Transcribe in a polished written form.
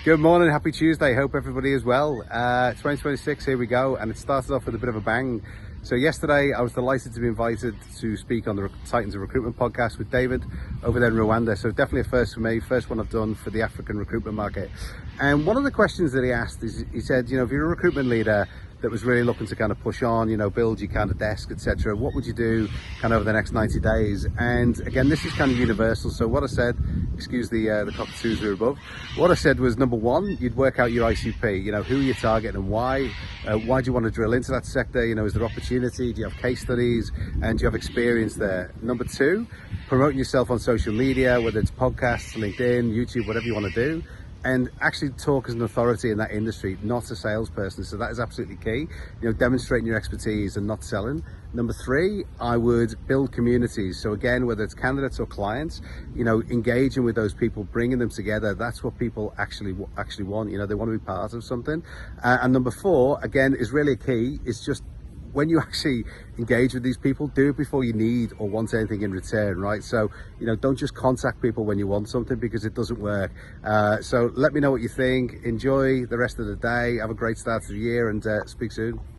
Good morning, happy Tuesday. Hope everybody is well. 2026, here we go, and it started off with a bit of a bang. So yesterday I was delighted to be invited to speak on the Titans of Recruitment podcast with David over there in Rwanda. So definitely a first for me, first one I've done for the African recruitment market. And one of the questions that he asked is, he said, if you're a recruitment leader that was really looking to kind of push on, build your kind of desk, etc., what would you do kind of over the next 90 days? And again, this is kind of universal. So what I said, excuse the cockatoos who are above, what I said was, number one, you'd work out your ICP, who you're targeting and why do you want to drill into that sector? Is there opportunity? Do you have case studies? And do you have experience there? Number two, promoting yourself on social media, whether it's podcasts, LinkedIn, YouTube, whatever you want to do, and actually talk as an authority in that industry, not a salesperson. So that is absolutely key, demonstrating your expertise and not selling. Number three, I would build communities. So again, whether it's candidates or clients, engaging with those people, bringing them together, that's what people actually want. They want to be part of something. And number four, again, is really key. It's just, when you actually engage with these people, do it before you need or want anything in return, right? So, don't just contact people when you want something, because it doesn't work. So let me know what you think. Enjoy the rest of the day. Have a great start to the year, and speak soon.